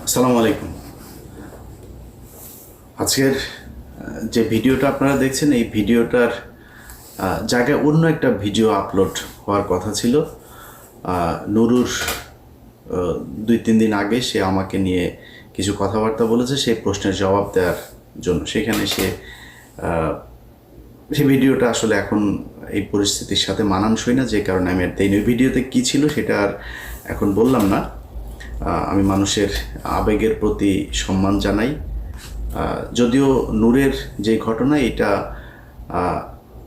আসসালামু আলাইকুম। আজকের যে ভিডিওটা আপনারা দেখছেন এই ভিডিওটার জায়গায় অন্য একটা ভিডিও আপলোড হওয়ার কথা ছিল। নুরুর 2-3 দিন আগে সে আমাকে নিয়ে কিছু কথাবার্তা বলেছে সেই প্রশ্নের জবাব দেওয়ার জন্য। সেখানে সে ভিডিওটা আসলে এখন এই পরিস্থিতির সাথে মানানসই না, যে কারণে আমি আর দেইনি। ওই ভিডিওতে কী ছিল সেটা আর এখন বললাম না। আমি মানুষের আবেগের প্রতি সম্মান জানাই। যদিও নূরের যে ঘটনা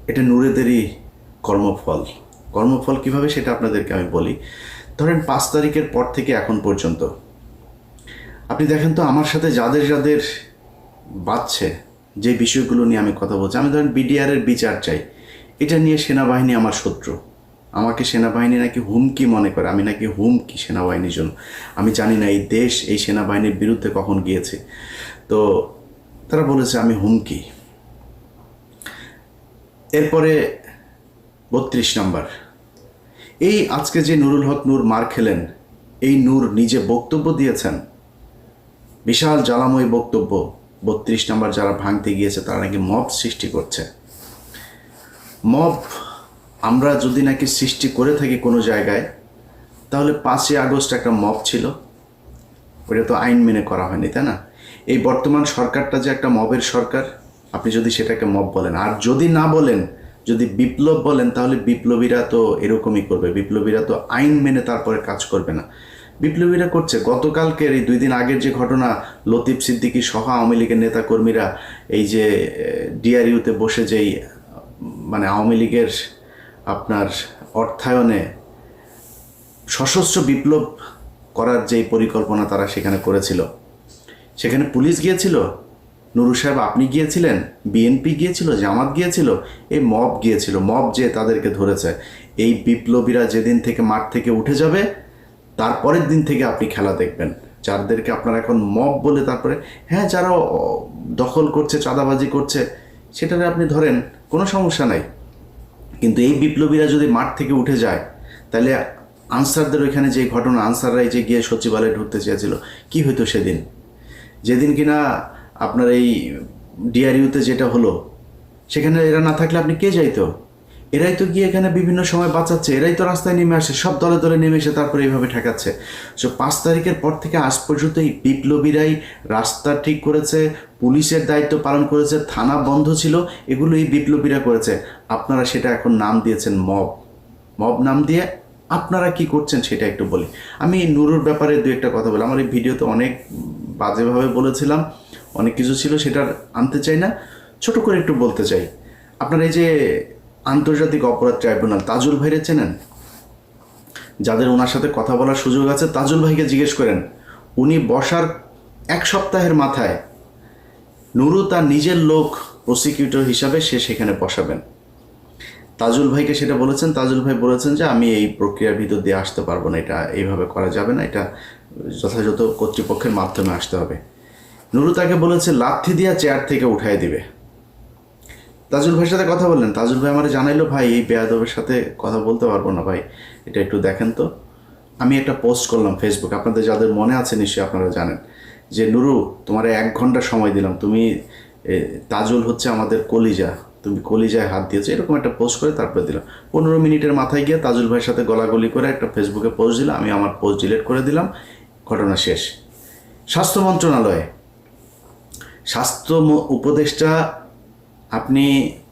এটা নূরেদেরই কর্মফল কিভাবে সেটা আপনাদেরকে আমি বলি। ধরেন 5 তারিখের পর থেকে এখন পর্যন্ত আপনি দেখেন তো আমার সাথে যাদের যাদের বাঁচছে, যে বিষয়গুলো নিয়ে আমি কথা বলছি, আমি ধরেন বিডিআরের বিচার চাই, এটা নিয়ে সেনাবাহিনী আমার শত্রু। আমাকে সেনাবাহিনী নাকি হুমকি মনে করে, আমি নাকি হুমকি সেনাবাহিনীর জন্য। আমি জানি না এই দেশ এই সেনাবাহিনীর বিরুদ্ধে কখন গিয়েছে। তো তারা বলেছে আমি হুমকি। এরপরে 32 নম্বর, এই আজকে যে নুরুল হক নূর মার খেলেন, এই নূর নিজে বক্তব্য দিয়েছেন, বিশাল জ্বালাময় বক্তব্য। 32 নম্বর যারা ভাঙতে গিয়েছে তারা নাকি মব সৃষ্টি করছে। মব আমরা যদি নাকি সৃষ্টি করে থাকি কোনো জায়গায়, তাহলে 5ই আগস্ট একটা মব ছিল, ওটা তো আইন মেনে করা হয়নি, তাই না? এই বর্তমান সরকারটা যে একটা মবের সরকার, আপনি যদি সেটাকে মব বলেন, আর যদি না বলেন, যদি বিপ্লব বলেন, তাহলে বিপ্লবীরা তো এরকমই করবে। বিপ্লবীরা তো আইন মেনে তারপরে কাজ করবে না। বিপ্লবীরা করছে। গতকালকের এই 2 দিন আগের যে ঘটনা, লতিফ সিদ্দিকী সহ আওয়ামী লীগের নেতাকর্মীরা এই যে ডিআরইউতে বসে যেই মানে আওয়ামী লীগের আপনার অর্থায়নে সশস্ত্র বিপ্লব করার যেই পরিকল্পনা তারা সেখানে করেছিল, সেখানে পুলিশ গিয়েছিল, নুরু সাহেব আপনি গিয়েছিলেন, বিএনপি গিয়েছিল, জামাত গিয়েছিল, এই মব গিয়েছিল। মব যে তাদেরকে ধরেছে। এই বিপ্লবীরা যেদিন থেকে মাঠ থেকে উঠে যাবে, তারপরের দিন থেকে আপনি খেলা দেখবেন। যাদেরকে আপনারা এখন মব বলে, তারপরে হ্যাঁ যারা দখল করছে, চাঁদাবাজি করছে, সেটারে আপনি ধরেন, কোনো সমস্যা নাই। কিন্তু এই বিপ্লবীরা যদি মাঠ থেকে উঠে যায়, তাহলে আনসারদের ওইখানে যে ঘটনা, আনসাররাই যে গিয়ে সচিবালয়ে ঢুকতে চেয়েছিল, কি হইতো সেদিন? যেদিন কিনা আপনার এই ডিআরইউতে যেটা হলো, সেখানে এরা না থাকলে আপনি কে যাইতো? এরাই তো গিয়ে এখানে বিভিন্ন সময় বাঁচাচ্ছে, এরাই তো রাস্তায় নেমে আসে, সব দলে দলে নেমে এসে তারপরে এইভাবে ঠেকাচ্ছে। সো 5 তারিখের পর থেকে আজ পর্যন্ত এই বিপ্লবীরাই রাস্তা ঠিক করেছে, পুলিশের দায়িত্ব পালন করেছে, থানা বন্ধ ছিল, এগুলো এই বিপ্লবীরা করেছে। আপনারা সেটা এখন নাম দিয়েছেন মব নাম দিয়ে আপনারা কি করছেন সেটা একটু বলি। আমি নুরুর ব্যাপারে 2-একটা কথা বলি। আমার এই ভিডিওতে অনেক বাজেভাবে বলেছিলাম, অনেক কিছু ছিল, সেটা আনতে চাই না, ছোট করে একটু বলতে চাই। আপনারা এই যে আন্তর্জাতিক অপরাধ ট্রাইব্যুনাল, তাজুল ভাইরে চেনেন? যাদের ওনার সাথে কথা বলার সুযোগ আছে, তাজুল ভাইকে জিজ্ঞেস করেন। উনি বসার 1 সপ্তাহের মাথায় নুরু তার নিজের লোক প্রসিকিউটর হিসাবে সে সেখানে বসাবেন। তাজুল ভাইকে সেটা বলেছেন, তাজুল ভাই বলেছেন যে আমি এই প্রক্রিয়ার ভিতর দিয়ে আসতে পারবো না, এটা এইভাবে করা যাবে না, এটা যথাযথ কর্তৃপক্ষের মাধ্যমে আসতে হবে। নুরু তাকে বলেছে লাথি দিয়া চেয়ার থেকে উঠাই দিবে। তাজুল ভাইয়ের সাথে কথা বললেন, তাজুল ভাই আমার জানাইলো, ভাই এই বেয়াদবের সাথে কথা বলতে পারবো না ভাই, এটা একটু দেখেন তো। আমি একটা পোস্ট করলাম ফেসবুক, আপনাদের যাদের মনে আছে নিশ্চয়ই আপনারা জানেন, যে নুরু তোমার 1 ঘন্টা সময় দিলাম, তুমি তাজুল হচ্ছে আমাদের কলিজা, তুমি কলিজায় হাত দিয়েছো, এরকম একটা পোস্ট করে তারপরে দিলাম। 15 মিনিটের মাথায় গিয়ে তাজুল ভাইয়ের সাথে গলাগলি করে একটা ফেসবুকে পোস্ট দিলাম, আমি আমার পোস্ট ডিলিট করে দিলাম, ঘটনা শেষ। স্বাস্থ্য মন্ত্রণালয়ে স্বাস্থ্য উপদেষ্টা, আপনি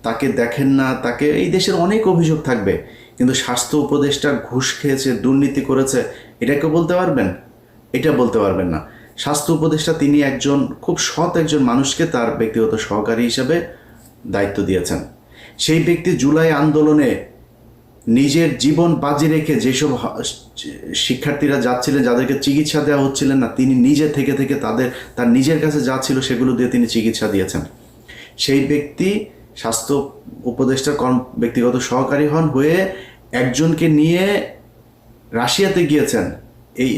তাকে দেখেন না, তাকে এই দেশের অনেক অভিযোগ থাকবে, কিন্তু স্বাস্থ্য উপদেষ্টা ঘুষ খেয়েছে, দুর্নীতি করেছে, এটাকে বলতে পারবেন? এটা বলতে পারবেন না। স্বাস্থ্য উপদেষ্টা তিনি একজন খুব সৎ একজন মানুষকে তার ব্যক্তিগত সহকারী হিসেবে দায়িত্ব দিয়েছেন। সেই ব্যক্তি জুলাই আন্দোলনে নিজের জীবন বাজি রেখে যেসব শিক্ষার্থীরা যাচ্ছিলেন, যাদেরকে চিকিৎসা দেওয়া হচ্ছিলেন না, তিনি নিজে থেকে তার নিজের কাছে যা ছিল সেগুলো দিয়ে তিনি চিকিৎসা দিয়েছেন। সেই ব্যক্তি স্বাস্থ্য উপদেষ্টার ব্যক্তিগত সহকারী হয়ে একজনকে নিয়ে রাশিয়াতে গিয়েছেন।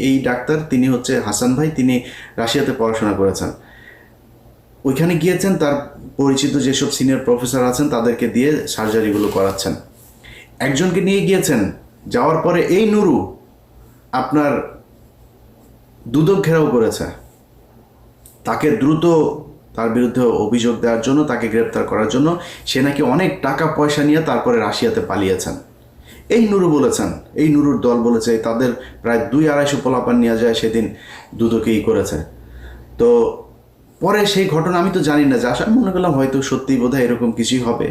এই ডাক্তার, তিনি হচ্ছে হাসান ভাই, তিনি রাশিয়াতে পড়াশোনা করেছেন। ওইখানে গিয়েছেন, তার পরিচিত যেসব সিনিয়র প্রফেসর আছেন তাদেরকে দিয়ে সার্জারিগুলো করাচ্ছেন। একজনকে নিয়ে গিয়েছেন, যাওয়ার পরে এই নুরু আপনার দুদক ঘেরাও করেছে। তাকে দ্রুত তার বিরুদ্ধে অভিযোগ দেওয়ার জন্য, তাকে গ্রেপ্তার করার জন্য সে নাকি অনেক টাকা পয়সা নিয়ে তারপরে রাশিয়াতে পালিয়েছেন। এই নুরু বলেছেন, এই নুরুর দল বলেছে তাদের প্রায় 200-250 পোলাপান নিয়ে যায় সেদিন দুদকেই করেছে। তো পরে সেই ঘটনা আমি তো জানি না, যা আমি মনে করলাম হয়তো সত্যি বোধহয় এরকম কিছুই হবে।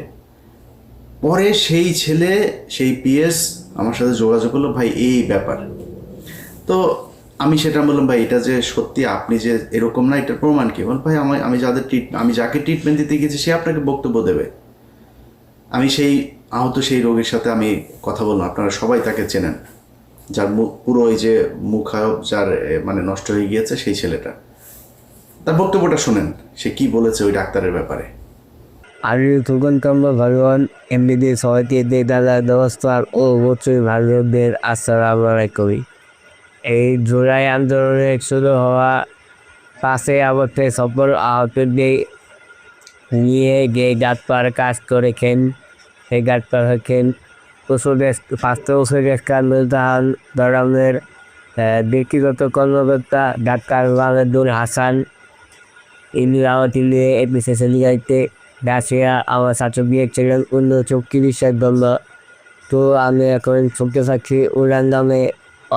পরে সেই ছেলে, সেই পিএস আমার সাথে যোগাযোগ করলো, ভাই এই ব্যাপার। তো আমি সেটা বললাম, ভাই এটা যে সত্যি আপনি যে এরকম না, এটার প্রমাণ কি? বল ভাই আমি যাকে ট্রিটমেন্ট দিতে গেছি সে আপনাকে বক্তব্য দেবে। আমি সেই আহত সেই রোগীর সাথে আমি কথা বললাম, আপনারা সবাই তাকে চেনেন, যার পুরো এই যে মুখায়ব যার মানে নষ্ট হয়ে গিয়েছে, সেই ছেলেটা। তার বক্তব্যটা শোনেন, সে কি বলেছে ওই ডাক্তারের ব্যাপারে। আমি তখন আমরা ভগবান এমনিতে সবাইকে দিয়ে দাদা ব্যবস্থার ও অবশ্যই ভারতদের আসসালামু আলাইকুম। এই জুলাই আন্দোলনের শুরু হওয়া 5 আগস্টে সফল আহতদের নিয়ে যে ডাক্তার কাজ করেছেন, সেই ডাক্তার হচ্ছেন স্বাস্থ্য উপদেষ্টা নুরজাহান ধরনের ব্যক্তিগত কর্মকর্তা ডাক্তার মাহমুদুল হাসান। ইনি তিনি এপিসেসে নিয়ে রাশিয়া আমার ছাত্র গিয়েছিলেন 1934 জন্য। তো আমি এখন শুনতে পাচ্ছি ওনার নামে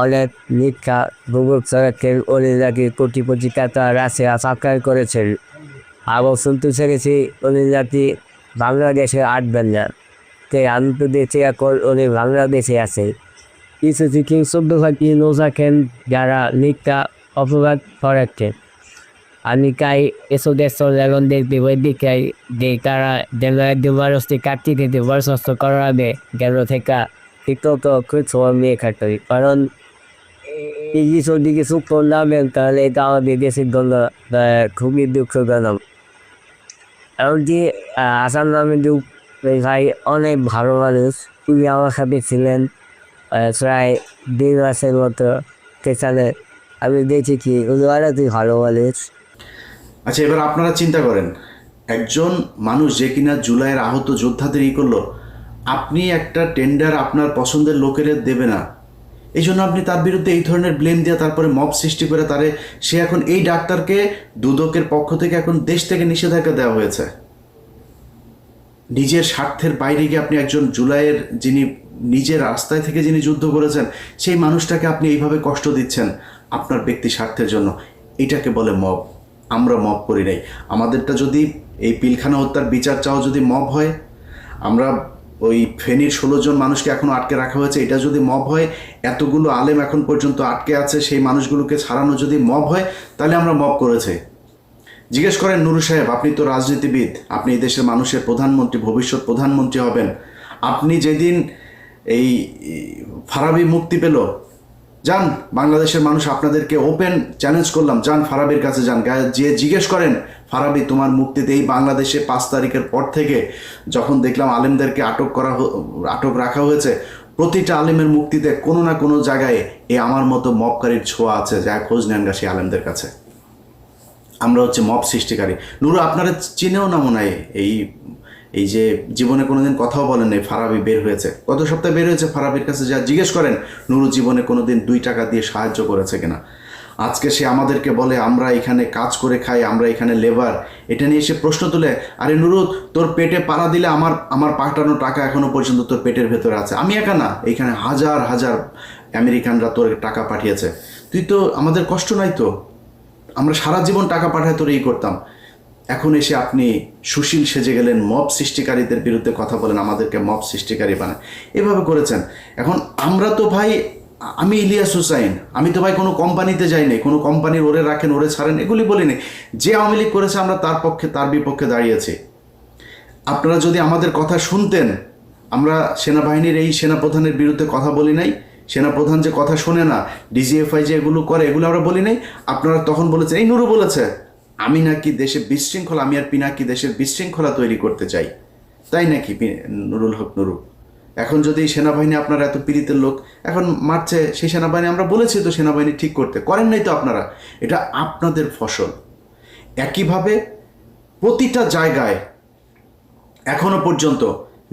অনেক মিথ্যা গুগল সরকার উনি নাকি কোটি টাকা রাশিয়া সাবস্ক্রাইব করেছেন। আবার শুনতে চেয়েছি উনি নাকি বাংলাদেশে আসবেন না। তো আমি তো দেখছি এখন উনি বাংলাদেশে আছে। কিছু কিছু শব্দ থাকি নোজাকেন যারা মিথ্যা অপরাধ করেছেন। আমি চাই এসব দেশের এখন দেখতে বৈদিকাই যে তারা যেন একদম মানুষকে কাটতে দিতে বরখাস্ত করা হবে, যেন থেকে ঠিকমতো কিছু নিয়ে খাটতে হবে। কারণ এই কিছুর দিকে চুপ নামেন তাহলে এটা আমাদের দেশের জন্য খুবই দুঃখজনক। এমনকি আসাম নামে ভাই অনেক ভালো মানুষ, তিনি আমার সাথে ছিলেন প্রায় 2 মাসের মতো সেখানে। আমি দেখেছি উনি অনেকই ভালো মানুষ। আচ্ছা, এবার আপনারা চিন্তা করেন, একজন মানুষ যে কিনা জুলাইয়ের আহত যোদ্ধাদের করলো, আপনি একটা টেন্ডার আপনার পছন্দের লোকের দেবে না, এই জন্য আপনি তার বিরুদ্ধে এই ধরনের ব্লেম দিয়ে তারপরে মব সৃষ্টি করে সে এখন এই ডাক্তারকে দুদকের পক্ষ থেকে এখন দেশ থেকে নিষেধাজ্ঞা দেওয়া হয়েছে। নিজের স্বার্থের বাইরে গিয়ে আপনি একজন জুলাইয়ের যিনি নিজের রাস্তায় থেকে যিনি যুদ্ধ করেছেন সেই মানুষটাকে আপনি এইভাবে কষ্ট দিচ্ছেন আপনার ব্যক্তি স্বার্থের জন্য। এটাকে বলে মব। আমরা মব করি নাই। আমাদেরটা যদি এই পিলখানা হত্যার বিচার চাও যদি মব হয়, আমরা ওই ফেনীর 16 জন মানুষকে এখনও আটকে রাখা হয়েছে, এটা যদি মব হয়, এতগুলো আলেম এখন পর্যন্ত আটকে আছে, সেই মানুষগুলোকে ছাড়ানো যদি মব হয়, তাহলে আমরা মব করেছি। জিজ্ঞেস করেন নুরু সাহেব, আপনি তো রাজনীতিবিদ, আপনি এই দেশের মানুষের প্রধানমন্ত্রী, ভবিষ্যৎ প্রধানমন্ত্রী হবেন। আপনি যেদিন এই ফারাবি মুক্তি পেল, যান বাংলাদেশের মানুষ আপনাদেরকে ওপেন চ্যালেঞ্জ করলাম, যান ফারাবির কাছে যান, যে জিজ্ঞেস করেন ফারাবি তোমার মুক্তিতে এই বাংলাদেশে 5 তারিখের পর থেকে যখন দেখলাম আলেমদেরকে আটক রাখা হয়েছে, প্রতিটা আলেমের মুক্তিতে কোনো না কোনো জায়গায় আমার মতো মবকারীর ছোঁয়া আছে, যা খোঁজ নেন গা সেই আলেমদের কাছে। আমরা হচ্ছে মব সৃষ্টিকারী। নুরু আপনারা চিনেও না মনে হয়, এই যে জীবনে কোনোদিন কথাও বলেন নাই, ফারাবি বের হয়েছে, গত সপ্তাহে বের হয়েছে, ফারাবির কাছে যা জিজ্ঞেস করেন নুরু জীবনে কোনোদিন 2 টাকা দিয়ে সাহায্য করেছে কিনা। আজকে সে আমাদেরকে বলে আমরা এখানে কাজ করে খাই, আমরা এখানে লেবার, এটা নিয়ে এসে প্রশ্ন তুলে, আরে নুরু তোর পেটে পাড়া দিলে আমার পাঠানো টাকা এখনো পর্যন্ত তোর পেটের ভেতরে আছে। আমি একা না, এইখানে হাজার হাজার আমেরিকানরা তোর টাকা পাঠিয়েছে, তুই তো, আমাদের কষ্ট নাই তো, আমরা সারা জীবন টাকা পাঠায় তোর করতাম। এখন এসে আপনি সুশীল সেজে গেলেন, মব সৃষ্টিকারীদের বিরুদ্ধে কথা বলেন, আমাদেরকে মব সৃষ্টিকারী বানায়, এভাবে করেছেন। এখন আমরা তো ভাই, আমি ইলিয়াস হুসাইন, আমি তো ভাই কোনো কোম্পানিতে যাইনি, কোনো কোম্পানির ওরে রাখেন ওরে ছাড়েন এগুলি বলিনি। যে আওয়ামী লীগ করেছে আমরা তার পক্ষে তার বিপক্ষে দাঁড়িয়েছি। আপনারা যদি আমাদের কথা শুনতেন, আমরা সেনাবাহিনীর এই সেনাপ্রধানের বিরুদ্ধে কথা বলি নাই, সেনাপ্রধান যে কথা শোনে না, ডিজিএফআই যে এগুলো করে, এগুলো আমরা বলি নাই। আপনারা তখন বলেছেন, এই নুরু বলেছে আমি নাকি দেশে বিশৃঙ্খলা, আমি আর পিনাকি দেশের বিশৃঙ্খলা তৈরি করতে চাই, তাই নাকি নুরুল হক নুরু? এখন যদি সেনাবাহিনী আপনারা এত পীড়িতের লোক এখন মারছে, সেই সেনাবাহিনী আমরা বলেছি তো সেনাবাহিনী ঠিক করতে, করেন নাই তো আপনারা, এটা আপনাদের ফসল। একইভাবে প্রতিটা জায়গায় এখনো পর্যন্ত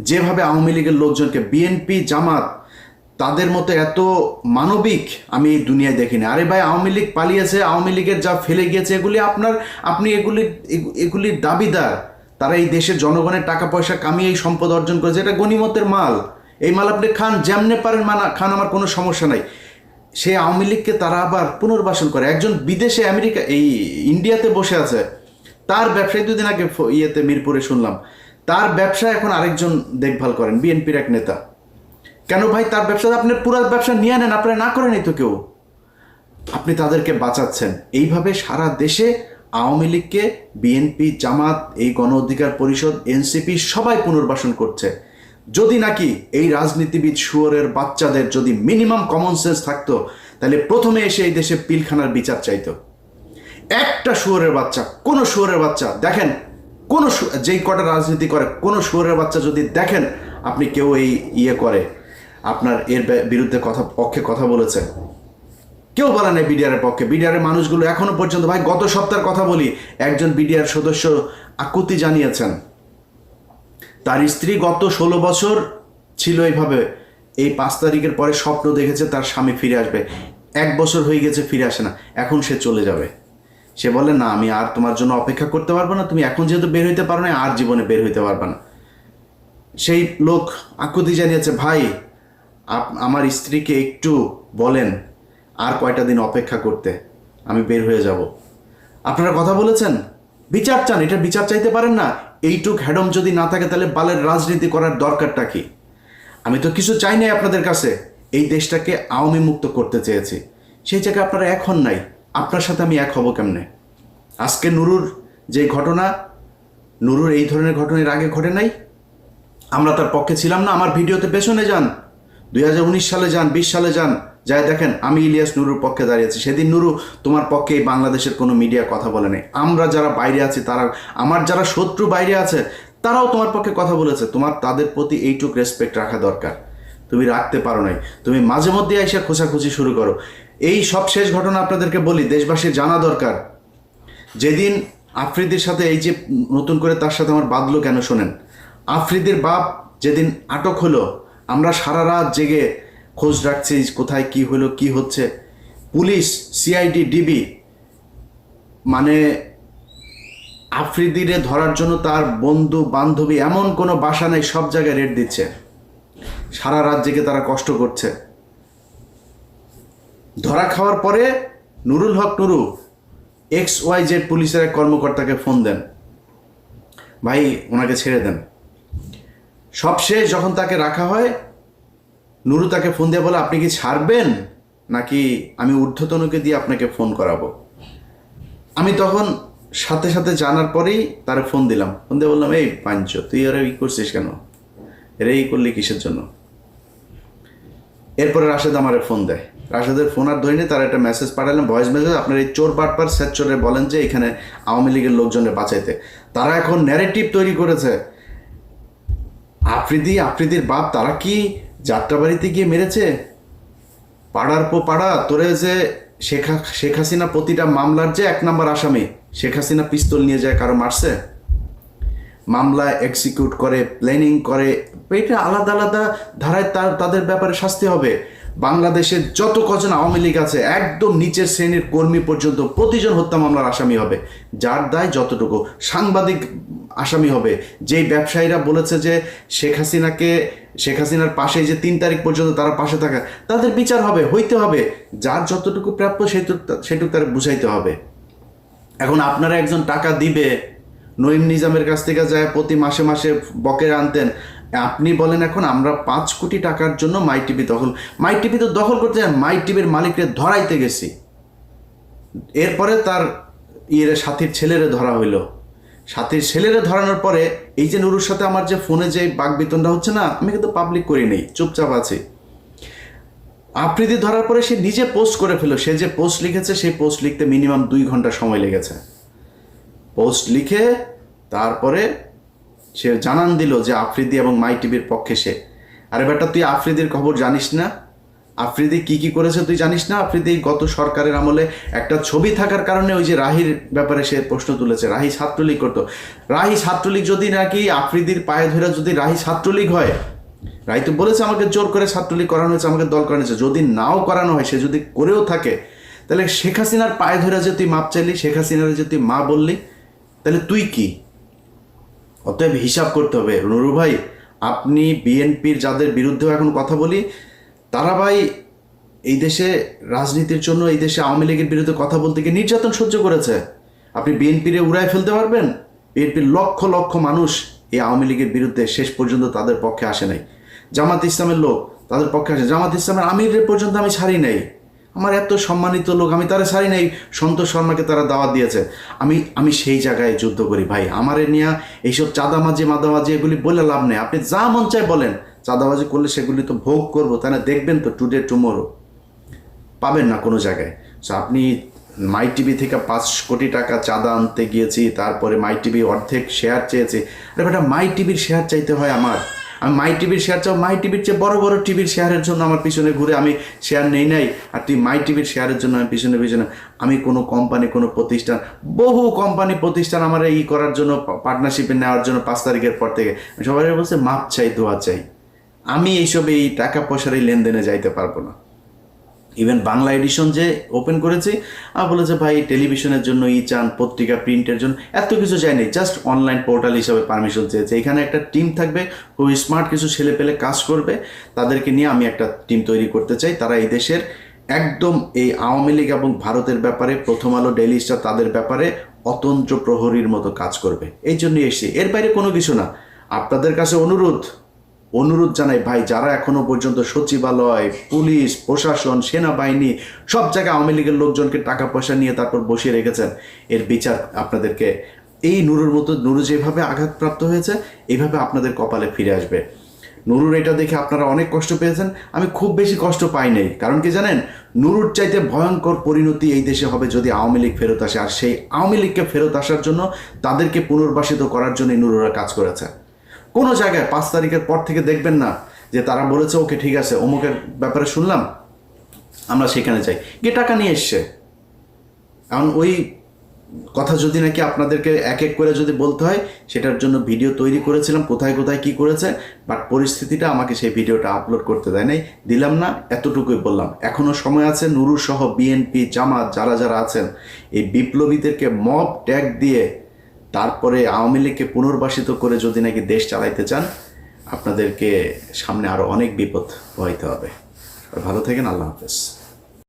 যেভাবে আওয়ামী লীগের লোকজনকে, বিএনপি জামাত তাদের মতো এত মানবিক আমি এই দুনিয়ায় দেখিনি। আরে ভাই, আওয়ামী লীগ পালিয়েছে, আওয়ামী লীগের যা ফেলে গিয়েছে এগুলি আপনি এগুলির দাবিদার। তারা এই দেশের জনগণের টাকা পয়সা কামিয়ে এই সম্পদ অর্জন করেছে, এটা গনিমতের মাল। এই মাল আপনি খান, যেমনে পারেন খান, আমার কোনো সমস্যা নাই। সেই আওয়ামী লীগকে তারা আবার পুনর্বাসন করে। একজন বিদেশে ইন্ডিয়াতে বসে আছে, তার ব্যবসায় দুদিন আগে মিরপুরে শুনলাম, তার ব্যবসা এখন আরেকজন দেখভাল করেন, বিএনপির এক নেতা। কেন ভাই? তার ব্যবসা আপনি পুরো ব্যবসা নিয়ে নেন, আপনারা না করেনই তো কেউ। আপনি তাদেরকে বাঁচাচ্ছেন। এইভাবে সারা দেশে আওয়ামী লীগকে বিএনপি, জামাত, এই গণ অধিকার পরিষদ, এনসিপি সবাই পুনর্বাসন করছে। যদি নাকি এই রাজনীতিবিদ শুয়োরের বাচ্চাদের যদি মিনিমাম কমন সেন্স থাকতো, তাহলে প্রথমে এসে এই দেশে পিলখানার বিচার চাইতো। একটা শুয়োরের বাচ্চা, কোনো শুয়োরের বাচ্চা দেখেন, কোনো যেই কটা রাজনীতি করে, কোনো শুয়োরের বাচ্চা যদি দেখেন আপনি কেউ এই করে আপনার এর বিরুদ্ধে পক্ষে কথা বলেছে, কেউ বলে নাই বিডিআরের পক্ষে। বিডিআরের মানুষগুলো এখনো পর্যন্ত, ভাই গত সপ্তাহের কথা বলি, একজন বিডিআর সদস্য আকুতি জানিয়েছেন তার স্ত্রী গত 16 বছর ছিল এইভাবে, এই 5 তারিখের পরে স্বপ্ন দেখেছে তার স্বামী ফিরে আসবে। 1 বছর হয়ে গেছে, ফিরে আসে না, এখন সে চলে যাবে। সে বলে, না আমি আর তোমার জন্য অপেক্ষা করতে পারবো না, তুমি এখন যেহেতু বের হইতে পারো না, আর জীবনে বের হইতে পারবে না। সেই লোক আকুতি জানিয়েছে, ভাই আমার স্ত্রীকে একটু বলেন আর কয়টা দিন অপেক্ষা করতে, আমি বের হয়ে যাব। আপনারা কথা বলেছেন, বিচার চান, এটা বিচার চাইতে পারেন না? এইটুক হ্যাডম যদি না থাকে তাহলে বালের রাজনীতি করার দরকারটা কি? আমি তো কিছু চাই নাই আপনাদের কাছে, এই দেশটাকে আওয়ামী মুক্ত করতে চেয়েছি। সেই জায়গায় আপনারা এখন নাই, আপনার সাথে আমি এক হব কেমনে? আজকে নুরুর যে ঘটনা, নুরুর এই ধরনের ঘটনার আগে ঘটে নাই, আমরা তার পক্ষে ছিলাম না। আমার ভিডিওতে পেছনে যান, 2019 সালে যান, 20 সালে যান, যাই দেখেন আমি ইলিয়াস নুরুর পক্ষে দাঁড়িয়েছি। সেদিন নুরু তোমার পক্ষে এই বাংলাদেশের কোনো মিডিয়া কথা বলে নাই। আমরা যারা বাইরে আছি, তারা, আমার যারা শত্রু বাইরে আছে, তারাও তোমার পক্ষে কথা বলেছে। তোমার তাদের প্রতি এইটুক রেসপেক্ট রাখা দরকার, তুমি রাখতে পারো নাই। তুমি মাঝে মধ্যে এসে খোঁচাখুচি শুরু করো। এই সব শেষ ঘটনা আপনাদেরকে বলি, দেশবাসীর জানা দরকার। যেদিন আফ্রিদির সাথে এই যে নতুন করে তার সাথে আমার বাঁধলো কেন শোনেন, আফ্রিদির বাপ যেদিন আটক হলো, আমরা সারা রাত জেগে খোঁজ রাখছি কোথায় কি হলো, কি হচ্ছে। পুলিশ, সিআইডি, ডিবি, মানে আফ্রিদিরে ধরার জন্য তার বন্ধু বান্ধবী এমন কোনো বাসা নেই, সব জায়গায় রেড দিচ্ছে। সারা রাত জেগে তারা কষ্ট করছে। ধরা খাওয়ার পরে নুরুল হক নুরু XYZ পুলিশের এক কর্মকর্তাকে ফোন দেন, ভাই ওনাকে ছেড়ে দেন। সবশেষ যখন তাকে রাখা হয়, নুরু তাকে ফোন দিয়ে বলে, আপনি কি ছাড়বেন নাকি আমি ঊর্ধ্বতনকে দিয়ে আপনাকে ফোন করাবো? আমি তখন সাথে সাথে জানার পরেই তারে ফোন দিলাম। ফোন দিয়ে বললাম, এই পাঞ্চ, তুই ওরা করছিস কেন, এরা করলি কিসের জন্য? এরপরে রাশেদ আমারে ফোন দেয়। রাশেদের ফোন আর ধরিনি, তার একটা মেসেজ পাঠালাম, ভয়েস মেসেজ, আপনার এই চোর বাটপার স্যাচরে বলেন যে এখানে আওয়ামী লীগের লোকজনের বাঁচাইতে। তারা এখন ন্যারেটিভ তৈরি করেছে, আফ্রিদির বাপ তারা কি যাত্রাবাড়িতে গিয়ে মেরেছে, পাড়ার পো পাড়া তোরে, যে শেখ হাসিনা প্রতিটা মামলার যে 1 নম্বর আসামি, শেখ হাসিনা পিস্তল নিয়ে যায় কারো মারছে, মামলা এক্সিকিউট করে, প্ল্যানিং করে, এটা আলাদা আলাদা ধারায় তাদের ব্যাপারে শাস্তি হবে। বাংলাদেশের যত কজন আওয়ামী লীগ আছে, একদম নিচের শ্রেণীর কর্মী পর্যন্ত প্রতিজন হত্যা মামলার আসামি হবে, যার দায় যতটুকু। সাংবাদিক আসামি হবে, যেই ব্যবসায়ীরা বলেছে যে শেখ হাসিনার পাশে যে 3 তারিখ পর্যন্ত তারা পাশে থাকা, তাদের বিচার হবে, হইতে হবে। যার যতটুকু প্রাপ্য সেটুকু তারা বুঝাইতে হবে। এখন আপনারা একজন টাকা দিবে, নঈম নিজামের কাছ থেকে যায় প্রতি মাসে মাসে বকেয়া আনতেন, আপনি বলেন এখন আমরা 5 কোটি টাকার জন্য মাই টিভি তো দখল করতে যান, মাই টিভির মালিককে ধরাইতে গেছি। এরপরে তার সাথীর ছেলেরে ধরা হইল। সাথীর ছেলেরে ধরানোর পরে এই যে নুরুর সাথে আমার যে ফোনে যে বাকবিতণ্ডা হচ্ছে না, আমি কিন্তু পাবলিক করি নেই, চুপচাপ আছি। আফ্রিদি ধরার পরে সে নিজে পোস্ট করে ফেলো। সে যে পোস্ট লিখেছে, সেই পোস্ট লিখতে মিনিমাম 2 ঘন্টা সময় লেগেছে। পোস্ট লিখে তারপরে সে জানান দিল যে আফ্রিদি এবং মাই টিভির পক্ষে সে। আরে বেটা, তুই আফ্রিদির খবর জানিস না? আফ্রিদি কি করেছে তুই জানিস না? আফ্রিদি গত সরকারের আমলে একটা ছবি থাকার কারণে ওই যে রাহির ব্যাপারে সে প্রশ্ন তুলেছে, রাহি ছাত্রলীগ করতো। রাহি ছাত্রলীগ যদি নাকি আফ্রিদির পায়ে ধরে যদি রাহি ছাত্রলীগ হয়, রায় তো বলেছে আমাকে জোর করে ছাত্রলীগ করানো হয়েছে, আমাকে দল করানো হয়েছে। যদি নাও করানো হয়, সে যদি করেও থাকে, তাহলে শেখ হাসিনার পায়ে ধরে যে তুই মাপ চাইলি, শেখ হাসিনার যে তুই মা বললি, তাহলে তুই কি? অতএব হিসাব করতে হবে নুরু ভাই। আপনি বিএনপির যাদের বিরুদ্ধেও এখন কথা বলি, তারা ভাই এই দেশে রাজনীতির জন্য, এই দেশে আওয়ামী লীগের বিরুদ্ধে কথা বলতে গিয়ে নির্যাতন সহ্য করেছে। আপনি বিএনপিরে উড়ায় ফেলতে পারবেন? বিএনপির লক্ষ লক্ষ মানুষ এই আওয়ামী লীগের বিরুদ্ধে শেষ পর্যন্ত তাদের পক্ষে আসে নাই। জামাত ইসলামের লোক তাদের পক্ষে আসে। জামাত ইসলামের আমিরের পর্যন্ত আমি ছাড়ি নাই। আমার এত সম্মানিত লোক, আমি তারা ছাড়ি নাই। সন্তোষ শর্মাকে তারা দাওয়াত দিয়েছে। আমি সেই জায়গায় যুদ্ধ করি ভাই। আমারে নিয়ে এইসব চাঁদামাজি মাদামাজি এগুলি বলে লাভ নেই। আপনি যা মন চায় বলেন, চাঁদাবাজি করলে সেগুলি তো ভোগ করবো, তাই না? দেখবেন তো টুডে টুমোরো, পাবেন না কোনো জায়গায়। সো আপনি মাই টিভি থেকে 5 কোটি টাকা চাঁদা আনতে গিয়েছি, তারপরে মাই টিভি অর্ধেক শেয়ার চেয়েছি। আরে বেটা, মাই টিভির শেয়ার চাইতে হয় আমার? আমি মাই টিভির শেয়ার চাও? মাই টিভির চেয়ে বড় বড় টিভির শেয়ারের জন্য আমার পিছনে ঘুরে আমি শেয়ার নেই নাই, আর তুই মাই টিভির শেয়ারের জন্য আমি পিছনে পিছনে। আমি কোনো কোম্পানি, কোনো প্রতিষ্ঠান, বহু কোম্পানি প্রতিষ্ঠান আমার এই করার জন্য, পার্টনারশিপে নেওয়ার জন্য 5 তারিখের পর থেকে সবাই বলছে মাপ চাই, দোয়া চাই। আমি এইসব এই টাকা পয়সার এই লেনদেনে যাইতে পারবো না। ইভেন বাংলা এডিশন যে ওপেন করেছি, বলেছে ভাই টেলিভিশনের জন্য চান, পত্রিকা প্রিন্টের জন্য, এত কিছু চাইনি, জাস্ট অনলাইন পোর্টাল হিসাবে পারমিশন চেয়েছে। এখানে একটা টিম থাকবে, খুব স্মার্ট কিছু ছেলে পেলে কাজ করবে, তাদেরকে নিয়ে আমি একটা টিম তৈরি করতে চাই। তারা এই দেশের একদম এই আওয়ামী লীগ এবং ভারতের ব্যাপারে, প্রথম আলো, ডেইলি স্টার, তাদের ব্যাপারে অতন্ত্র প্রহরীর মতো কাজ করবে। এই জন্যই এসেছি, এর বাইরে কোনো কিছু না। আপনাদের কাছে অনুরোধ জানাই ভাই, যারা এখনো পর্যন্ত সচিবালয়, পুলিশ, প্রশাসন, সেনাবাহিনী সব জায়গায় আওয়ামী লীগের লোকজনকে টাকা পয়সা নিয়ে তারপর বসিয়ে রেখেছেন, এর বিচার আপনাদেরকে, এই নুরুর মতো, নুরু যেভাবে আঘাতপ্রাপ্ত হয়েছে এইভাবে আপনাদের কপালে ফিরে আসবে। নুরুর এটা দেখে আপনারা অনেক কষ্ট পেয়েছেন, আমি খুব বেশি কষ্ট পাই নাই। কারণ কি জানেন, নুরুর চাইতে ভয়ঙ্কর পরিণতি এই দেশে হবে যদি আওয়ামী লীগ ফেরত আসে। আর সেই আওয়ামী লীগকে ফেরত আসার জন্য, তাদেরকে পুনর্বাসিত করার জন্যই নুরুরা কাজ করেছে। কোনো জায়গায় 5 তারিখের পর থেকে দেখবেন না যে তারা বলেছে ওকে ঠিক আছে, অমুকের ব্যাপারে শুনলাম, আমরা সেখানে যাই, গিয়ে টাকা নিয়ে এসছে। এখন ওই কথা যদি নাকি আপনাদেরকে এক এক করে যদি বলতে হয়, সেটার জন্য ভিডিও তৈরি করেছিলাম, কোথায় কোথায় কী করেছে, বাট পরিস্থিতিটা আমাকে সেই ভিডিওটা আপলোড করতে দেয় নাই, দিলাম না, এতটুকুই বললাম। এখনও সময় আছে, নুরু সহ বিএনপি, জামাত যারা যারা আছেন, এই বিপ্লবীদেরকে মব ট্যাগ দিয়ে তারপরে আওয়ামী লীগকে পুনর্বাসিত করে যদি নাকি দেশ চালাইতে চান, আপনাদেরকে সামনে আরও অনেক বিপদ বইতে হবে। ভালো থাকেন, আল্লাহ হাফেজ।